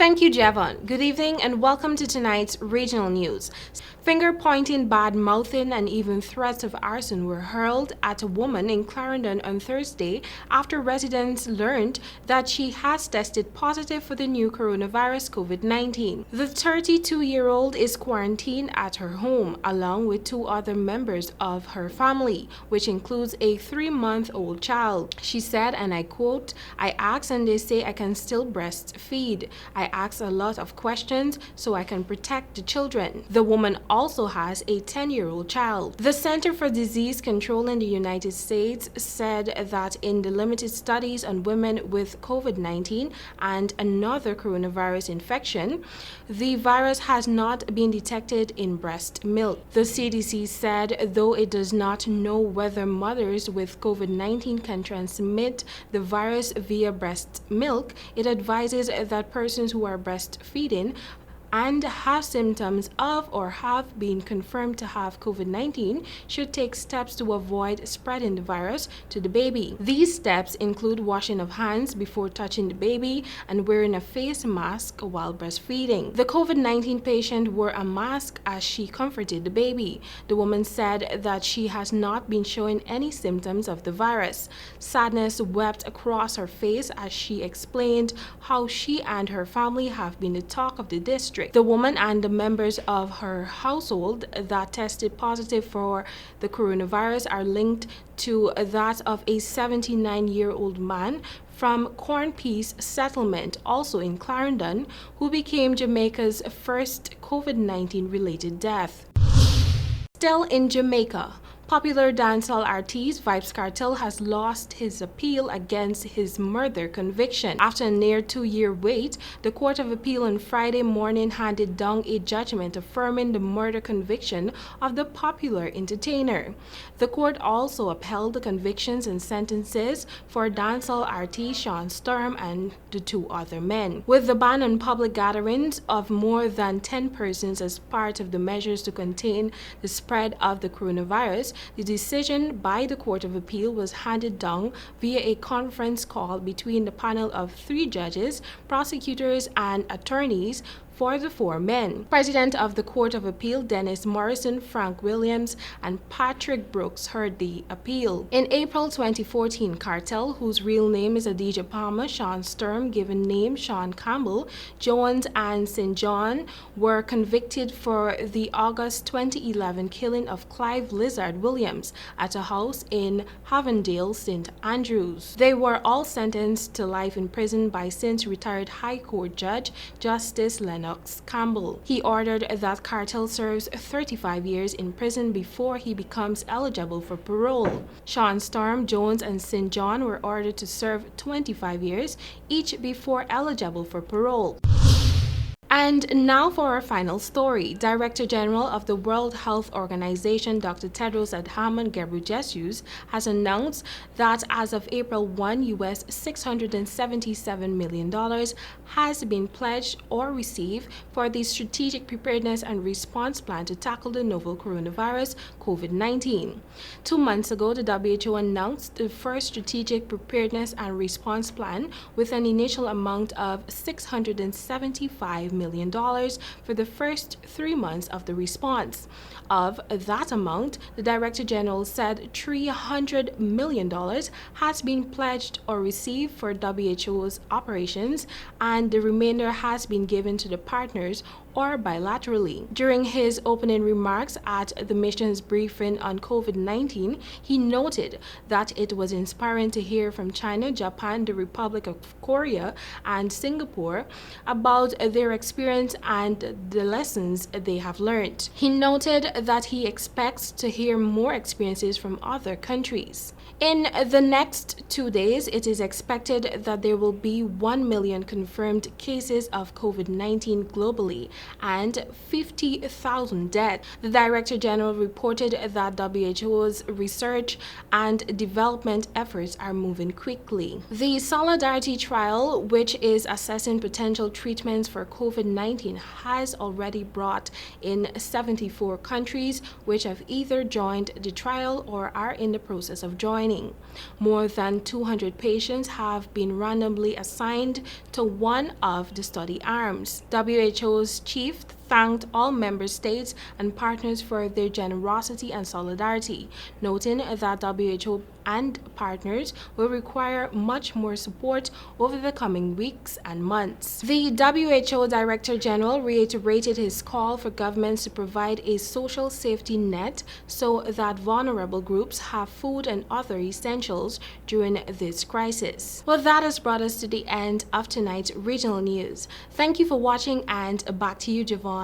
Thank you, Javon. Good evening and welcome to tonight's regional news. Finger-pointing, bad-mouthing, and even threats of arson were hurled at a woman in Clarendon on Thursday after residents learned that she has tested positive for the new coronavirus COVID-19. The 32-year-old is quarantined at her home along with two other members of her family, which includes a 3-month-old child. She said, and I quote, "I ask and they say I can still breastfeed. I ask a lot of questions so I can protect the children." The woman also has a 10-year-old child. The Center for Disease Control in the United States said that in the limited studies on women with COVID-19 and another coronavirus infection, the virus has not been detected in breast milk. The CDC said though it does not know whether mothers with COVID-19 can transmit the virus via breast milk, it advises that persons who are breastfeeding and have symptoms of or have been confirmed to have COVID-19 should take steps to avoid spreading the virus to the baby. These steps include washing of hands before touching the baby and wearing a face mask while breastfeeding. The COVID-19 patient wore a mask as she comforted the baby. The woman said that she has not been showing any symptoms of the virus. Sadness wept across her face as she explained how she and her family have been the talk of the district. The woman and the members of her household that tested positive for the coronavirus are linked to that of a 79-year-old man from Corn Peace Settlement, also in Clarendon, who became Jamaica's first COVID-19 related death. Still in Jamaica, popular dancehall artist Vybz Kartel has lost his appeal against his murder conviction. After a near 2-year wait, the Court of Appeal on Friday morning handed down a judgment affirming the murder conviction of the popular entertainer. The court also upheld the convictions and sentences for dancehall artist Sean Storm and the 2 other men. With the ban on public gatherings of more than 10 persons as part of the measures to contain the spread of the coronavirus, the decision by the Court of Appeal was handed down via a conference call between the panel of 3 judges, prosecutors, and attorneys for the 4 men. President of the Court of Appeal Dennis Morrison, Frank Williams, and Patrick Brooks heard the appeal. In April 2014, Kartel, whose real name is Adidja Palmer, Sean Sturm, given name Sean Campbell, Jones, and St. John were convicted for the August 2011 killing of Clive Lizard Williams at a house in Havendale, St. Andrews. They were all sentenced to life in prison by since retired High Court Judge Justice Lennox Campbell. He ordered that Kartel serves 35 years in prison before he becomes eligible for parole. Sean Storm, Jones, and St. John were ordered to serve 25 years each before eligible for parole. And now for our final story. Director General of the World Health Organization, Dr. Tedros Adhanom Ghebreyesus, has announced that as of April 1, US $677 million has been pledged or received for the Strategic Preparedness and Response Plan to tackle the novel coronavirus, COVID-19. 2 months ago, the WHO announced the first Strategic Preparedness and Response Plan with an initial amount of $675 million for the first 3 months of the response. Of that amount, the Director General said $300 million has been pledged or received for WHO's operations, and the remainder has been given to the partners or bilaterally. During his opening remarks at the mission's briefing on COVID-19, he noted that it was inspiring to hear from China, Japan, the Republic of Korea, and Singapore about their experience and the lessons they have learned. He noted that he expects to hear more experiences from other countries. In the next 2 days, it is expected that there will be 1 million confirmed cases of COVID-19 globally, and 50,000 deaths. The Director General reported that WHO's research and development efforts are moving quickly. The Solidarity Trial, which is assessing potential treatments for COVID-19, has already brought in 74 countries, which have either joined the trial or are in the process of joining. More than 200 patients have been randomly assigned to one of the study arms. WHO's chief thanked all member states and partners for their generosity and solidarity, noting that WHO and partners will require much more support over the coming weeks and months. The WHO Director General reiterated his call for governments to provide a social safety net so that vulnerable groups have food and other essentials during this crisis. Well, that has brought us to the end of tonight's regional news. Thank you for watching, and back to you, Javon.